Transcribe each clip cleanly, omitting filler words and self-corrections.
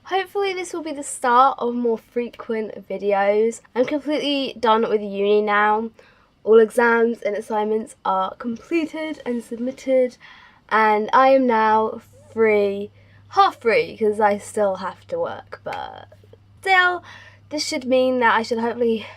Hopefully this will be the start of more frequent videos. I'm completely done with uni now. All exams and assignments are completed and submitted, and I am now free, half free, because I still have to work, but still, this should mean that I should hopefully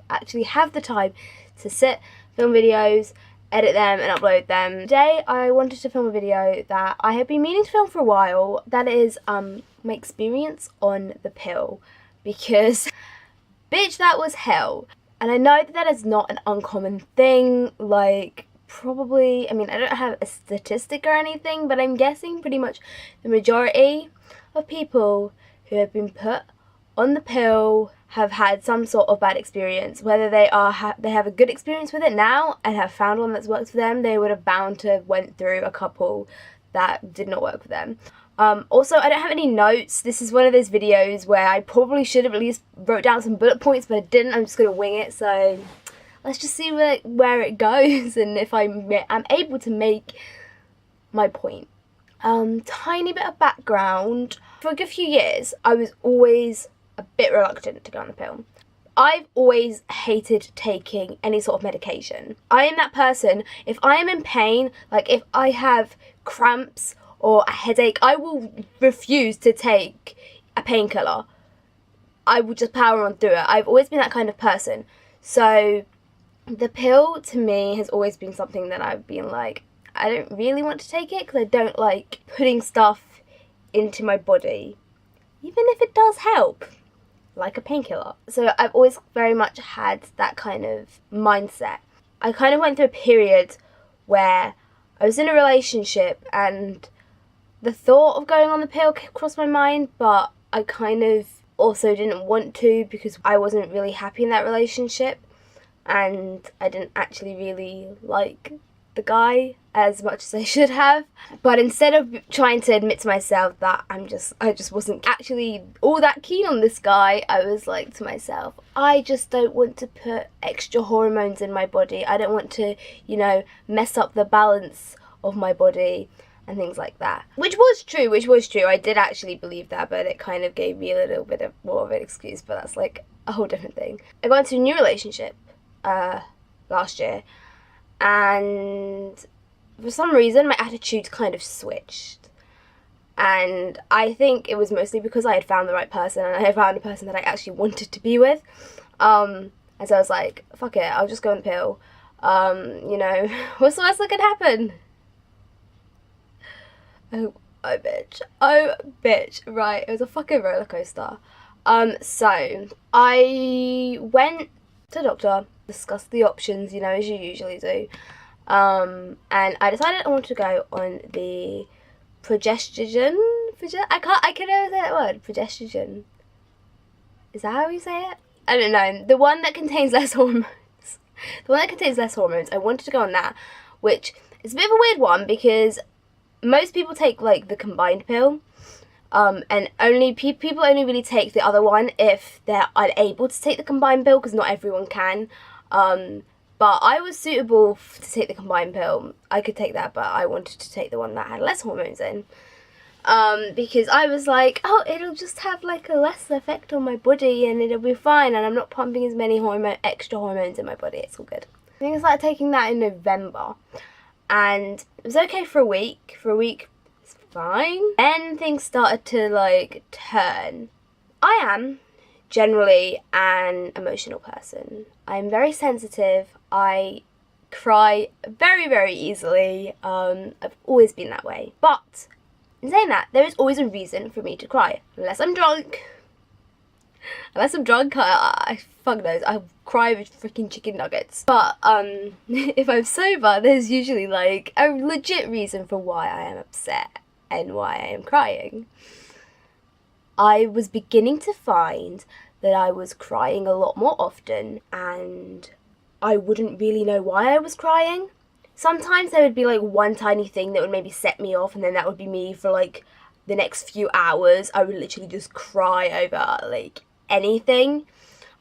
actually have the time to sit, film videos, edit them and upload them. Today I wanted to film a video that I have been meaning to film for a while. That is my experience on the pill, because bitch, that was hell. And I know that is not an uncommon thing, like probably, I mean, I don't have a statistic or anything, but I'm guessing pretty much the majority of people who have been put on the pill have had some sort of bad experience. Whether they have a good experience with it now and have found one that's worked for them, they would have bound to have went through a couple that did not work for them. Also, I don't have any notes. This is one of those videos where I probably should have at least wrote down some bullet points, but I didn't. I'm just going to wing it, so let's just see where it goes and if I'm able to make my point. Tiny bit of background. For a good few years, I was always a bit reluctant to go on the pill. I've always hated taking any sort of medication. I am that person, if I am in pain, like if I have cramps or a headache, I will refuse to take a painkiller. I will just power on through it. I've always been that kind of person. So the pill to me has always been something that I've been like, I don't really want to take it because I don't like putting stuff into my body, even if it does help, like a painkiller. So I've always very much had that kind of mindset. I kind of went through a period where I was in a relationship and the thought of going on the pill crossed my mind, but I kind of also didn't want to because I wasn't really happy in that relationship and I didn't actually really like the guy as much as I should have. But instead of trying to admit to myself that I just wasn't actually all that keen on this guy, I was like to myself, I just don't want to put extra hormones in my body. I don't want to, you know, mess up the balance of my body and things like that. Which was true. I did actually believe that, but it kind of gave me a little bit of more of an excuse, but that's like a whole different thing. I got into a new relationship last year, and for some reason my attitude kind of switched, and I think it was mostly because I had found the right person and I had found a person that I actually wanted to be with, and so I was like, fuck it, I'll just go on the pill. You know, what's the worst that could happen? Oh bitch, right, it was a fucking roller coaster. So I went to the doctor, discussed the options, you know, as you usually do. And I decided I wanted to go on the progesterone. I can never say that word. Progesterone. Is that how you say it? I don't know. The one that contains less hormones. I wanted to go on that, which is a bit of a weird one because most people take like the combined pill. And people only really take the other one if they're unable to take the combined pill, because not everyone can. But I was suitable to take the combined pill. I could take that, but I wanted to take the one that had less hormones in. Because I was like, oh, it'll just have like a less effect on my body and it'll be fine, and I'm not pumping as many extra hormones in my body. It's all good. I think I started taking that in November, and it was okay for a week. It's fine. Then things started to like turn. I am generally an emotional person. I'm very sensitive. I cry very, very easily. I've always been that way. But in saying that, there is always a reason for me to cry. Unless I'm drunk, I fuck knows, I cry with freaking chicken nuggets. But if I'm sober, there's usually like a legit reason for why I am upset and why I am crying. I was beginning to find that I was crying a lot more often, and I wouldn't really know why I was crying. Sometimes there would be like one tiny thing that would maybe set me off, and then that would be me for like the next few hours. I would literally just cry over like anything.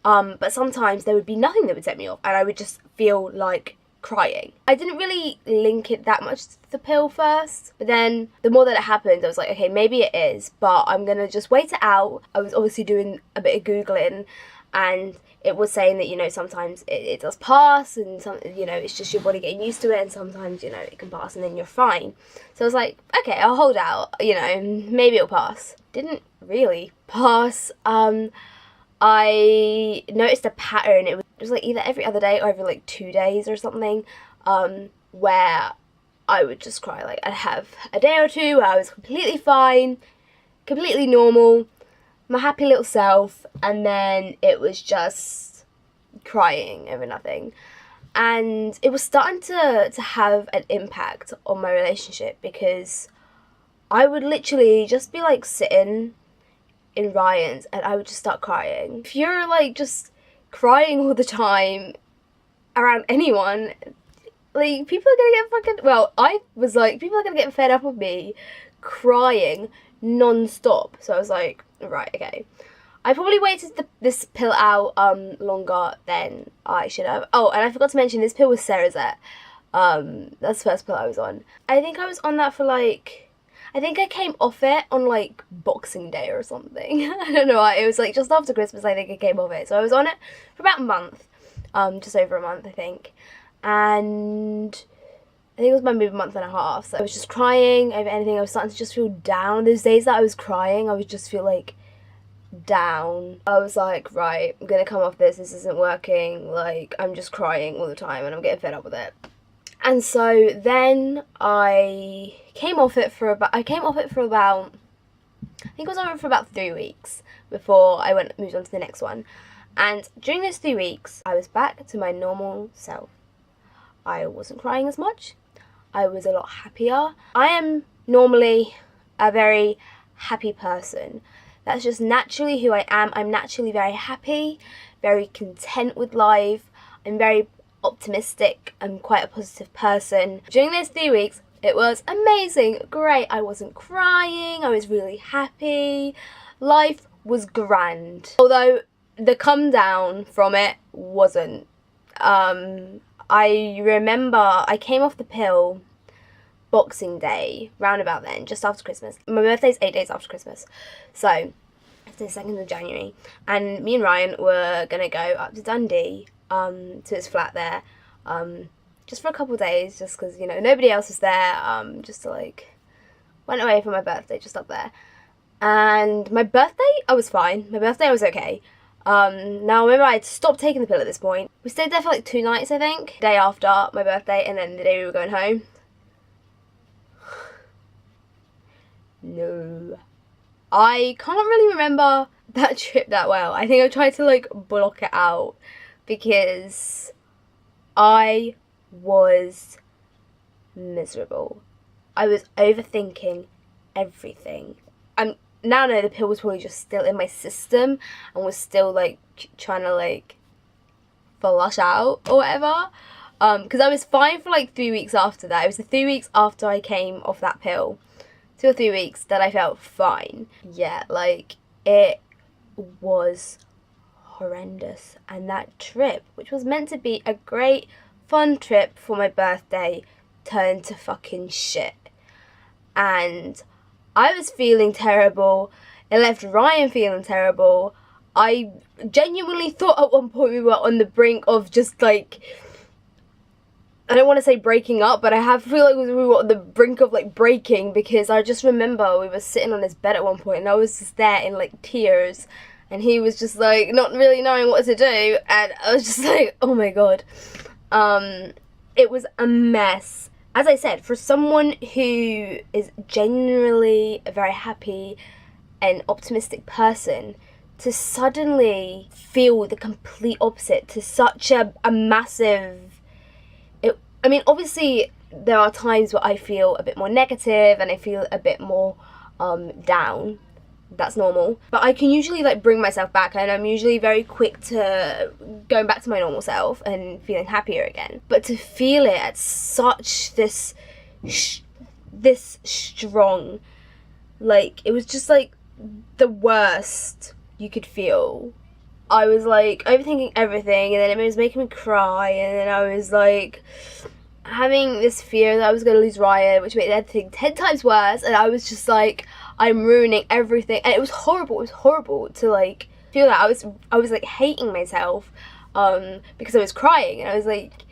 But sometimes there would be nothing that would set me off, and I would just feel like crying. I didn't really link it that much to the pill first, but then the more that it happened, I was like, okay, maybe it is, but I'm gonna just wait it out. I was obviously doing a bit of Googling, and it was saying that, you know, sometimes it does pass, and some, you know, it's just your body getting used to it, and sometimes, you know, it can pass and then you're fine. So I was like, okay, I'll hold out, you know, maybe it'll pass. Didn't really pass. I noticed a pattern. It was like either every other day or every like 2 days or something, where I would just cry. Like, I'd have a day or two where I was completely fine, completely normal, my happy little self, and then it was just crying over nothing. And it was starting to have an impact on my relationship, because I would literally just be like sitting in Ryan's and I would just start crying. If you're like just crying all the time around anyone, like, people are gonna get fucking, well, I was like, people are gonna get fed up with me crying non-stop. So I was like, right, okay. I probably waited this pill out longer than I should have. Oh, and I forgot to mention, this pill was Cerazette. That's the first pill I was on. I think I was on that for like, I think I came off it on like Boxing Day or something. I don't know why. It was like just after Christmas, I think I came off it. So I was on it for about a month, just over a month, I think. And I think it was maybe a month and a half. So I was just crying over anything. I was starting to just feel down. Those days that I was crying, I would just feel like down. I was like, right, I'm gonna come off this. This isn't working. Like, I'm just crying all the time and I'm getting fed up with it. And so then I came off it for about, I think I was on it for about 3 weeks before I moved on to the next one. And during those 3 weeks, I was back to my normal self. I wasn't crying as much. I was a lot happier. I am normally a very happy person. That's just naturally who I am. I'm naturally very happy, very content with life. I'm very optimistic. I'm quite a positive person. During those 3 weeks, it was amazing, great. I wasn't crying, I was really happy. Life was grand. Although the come down from it wasn't. I remember I came off the pill Boxing Day, round about then, just after Christmas. My birthday's 8 days after Christmas. So it's the 2nd of January. And me and Ryan were gonna go up to Dundee, to his flat there, just for a couple of days, just because, you know, nobody else was there, just to like, went away for my birthday, just up there. And my birthday, I was fine. My birthday, I was okay. Now remember, I'd stopped taking the pill at this point. We stayed there for like 2 nights, I think. Day after my birthday, and then the day we were going home. No. I can't really remember that trip that well. I think I tried to like block it out because I was miserable. I was overthinking everything. I now know the pill was probably just still in my system and was still like trying to like flush out or whatever. Because I was fine for like 3 weeks after that. It was the 3 weeks after I came off that pill, 2 or 3 weeks, that I felt fine. Yeah, like, it was horrendous. And that trip, which was meant to be a great fun trip for my birthday, turned to fucking shit. And I was feeling terrible. It left Ryan feeling terrible. I genuinely thought at one point we were on the brink of just like, I don't want to say breaking up, but I feel like we were on the brink of like breaking, because I just remember we were sitting on his bed at one point and I was just there in like tears, and he was just like not really knowing what to do, and I was just like, oh my god. It was a mess. As I said, for someone who is genuinely a very happy and optimistic person, to suddenly feel the complete opposite, to such a massive... I mean, obviously, there are times where I feel a bit more negative and I feel a bit more down. That's normal. But I can usually like bring myself back, and I'm usually very quick to going back to my normal self and feeling happier again. But to feel it at such this strong, like, it was just like the worst you could feel. I was like overthinking everything, and then it was making me cry, and then I was like having this fear that I was going to lose Ryan, which made everything 10 times worse. And I was just like, I'm ruining everything, and it was horrible. It was horrible to like feel that I was like hating myself because I was crying, and I was like,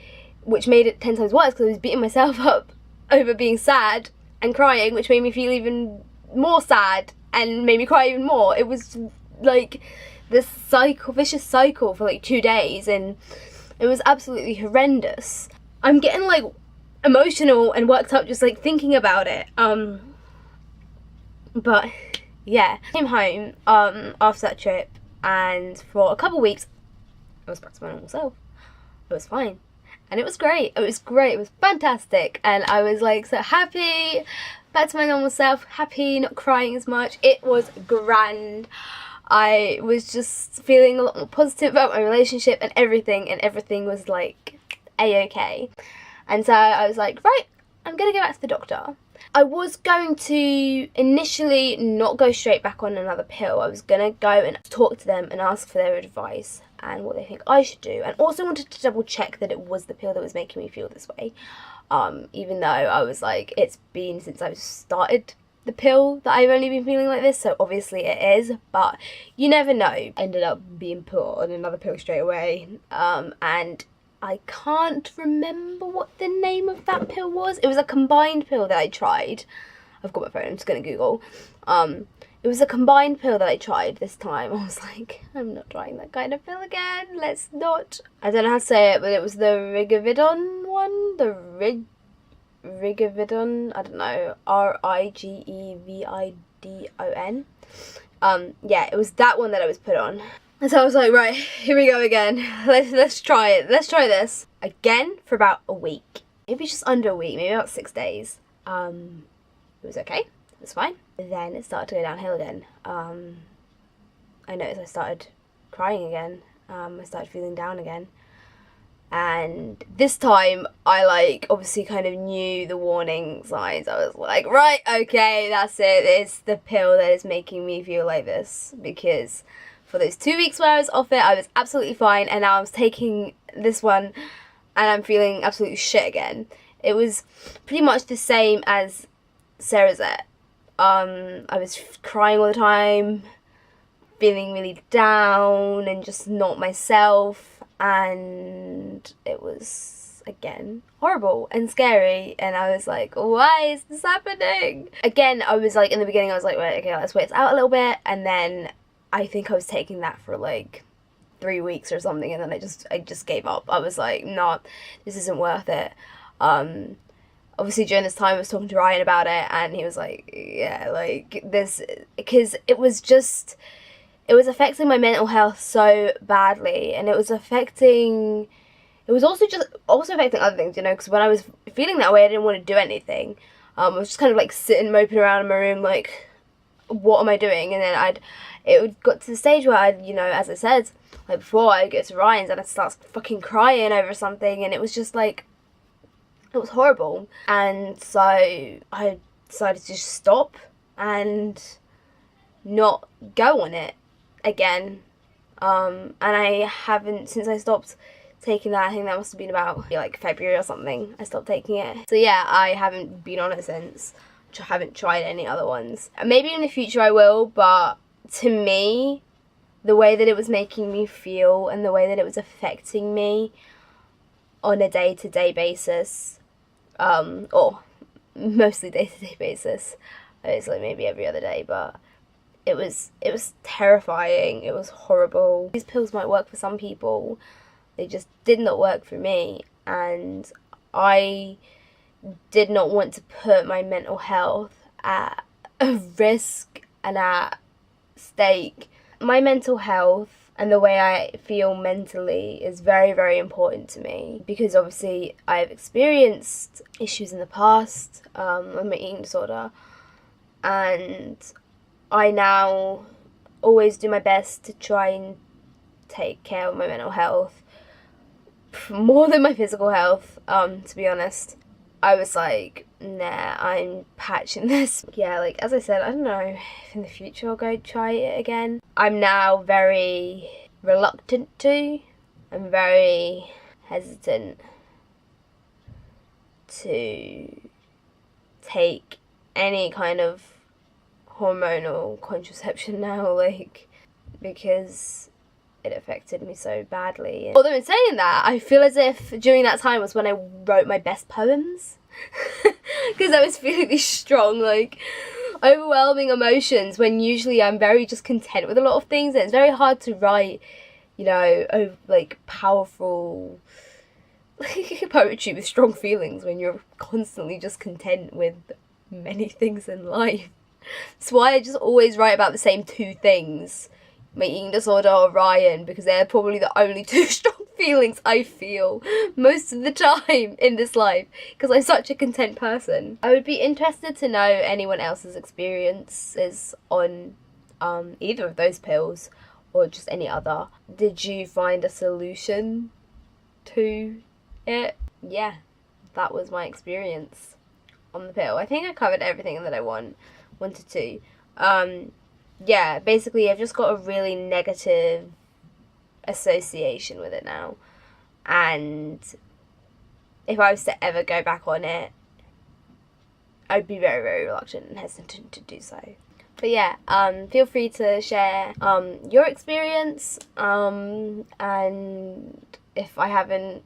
which made it 10 times worse because I was beating myself up over being sad and crying, which made me feel even more sad and made me cry even more. It was like this vicious cycle for like 2 days, and it was absolutely horrendous. I'm getting like emotional and worked up just like thinking about it. But yeah, I came home after that trip, and for a couple of weeks I was back to my normal self. It was fine, and it was great. It was great. It was fantastic, and I was like so happy, back to my normal self, happy, not crying as much. It was grand. I was just feeling a lot more positive about my relationship and everything was like a-okay. And so I was like, right, I'm gonna go back to the doctor. I was going to initially not go straight back on another pill. I was gonna go and talk to them and ask for their advice and what they think I should do, and also wanted to double check that it was the pill that was making me feel this way, even though I was like, it's been since I started the pill that I've only been feeling like this, so obviously it is, but you never know. Ended up being put on another pill straight away, and I can't remember what the name of that pill was. It was a combined pill that I tried. I've got my phone, I'm just gonna Google. It was a combined pill that I tried this time. I was like, I'm not trying that kind of pill again, let's not. I don't know how to say it, but it was the Rigavidon one, Rigavidon, I don't know, Rigevidon. Yeah, it was that one that I was put on. And so I was like, right, here we go again. Let's try it. Let's try this again for about a week, maybe just under a week, maybe about 6 days. It was okay. It was fine. Then it started to go downhill again. I noticed I started crying again. I started feeling down again. And this time I like obviously kind of knew the warning signs. I was like, right, okay, that's it. It's the pill that is making me feel like this, because for those 2 weeks where I was off it, I was absolutely fine, and now I was taking this one and I'm feeling absolutely shit again. It was pretty much the same as Cerazette. I was crying all the time, feeling really down and just not myself, and it was again horrible and scary, and I was like, why is this happening? Again, I was like, in the beginning I was like, right, okay, let's wait it out a little bit, and then I think I was taking that for like 3 weeks or something, and then I just gave up. I was like, no, this isn't worth it. Obviously during this time I was talking to Ryan about it, and he was like, yeah, like this, because it was affecting my mental health so badly, and it was also affecting other things, you know, because when I was feeling that way I didn't want to do anything. I was just kind of like sitting moping around in my room like, what am I doing? And then it got to the stage where I'd, you know, as I said, like before, I'd go to Ryan's and I'd start fucking crying over something, and it was just like, it was horrible. And so I decided to just stop and not go on it again. And I haven't, since I stopped taking that, I think that must have been about like February or something, I stopped taking it. So yeah, I haven't been on it since. I haven't tried any other ones. Maybe in the future I will, but to me, the way that it was making me feel and the way that it was affecting me on a day-to-day basis, or mostly day-to-day basis, it's like maybe every other day, but it was terrifying. It was horrible. These pills might work for some people, they just did not work for me, and I did not want to put my mental health at a risk and at stake. My mental health and the way I feel mentally is very, very important to me, because obviously I've experienced issues in the past with my eating disorder, and I now always do my best to try and take care of my mental health more than my physical health, to be honest. I was like, nah, I'm patching this. Yeah, like, as I said, I don't know if in the future I'll go try it again. I'm now very reluctant to. I'm very hesitant to take any kind of hormonal contraception now, like, because it affected me so badly. Although in saying that, I feel as if during that time was when I wrote my best poems. Because I was feeling these strong, like, overwhelming emotions when usually I'm very just content with a lot of things, and it's very hard to write, you know, like, powerful poetry with strong feelings when you're constantly just content with many things in life. That's why I just always write about the same two things, my eating disorder or Ryan, because they're probably the only two strong feelings I feel most of the time in this life, because I'm such a content person. I would be interested to know anyone else's experiences on either of those pills or just any other. Did you find a solution to it? Yeah, that was my experience on the pill. I think I covered everything that I wanted to. Yeah, basically I've just got a really negative association with it now, and if I was to ever go back on it, I'd be very, very reluctant and hesitant to do so. But yeah, feel free to share your experience, and if I haven't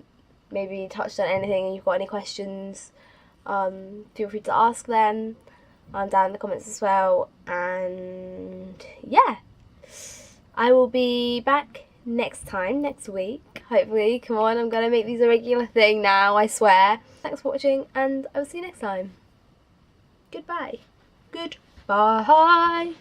maybe touched on anything and you've got any questions, feel free to ask them down in the comments as well. And yeah, I will be back next week, hopefully. Come on, I'm gonna make these a regular thing now, I swear. Thanks for watching, and I'll see you next time. Goodbye. Goodbye.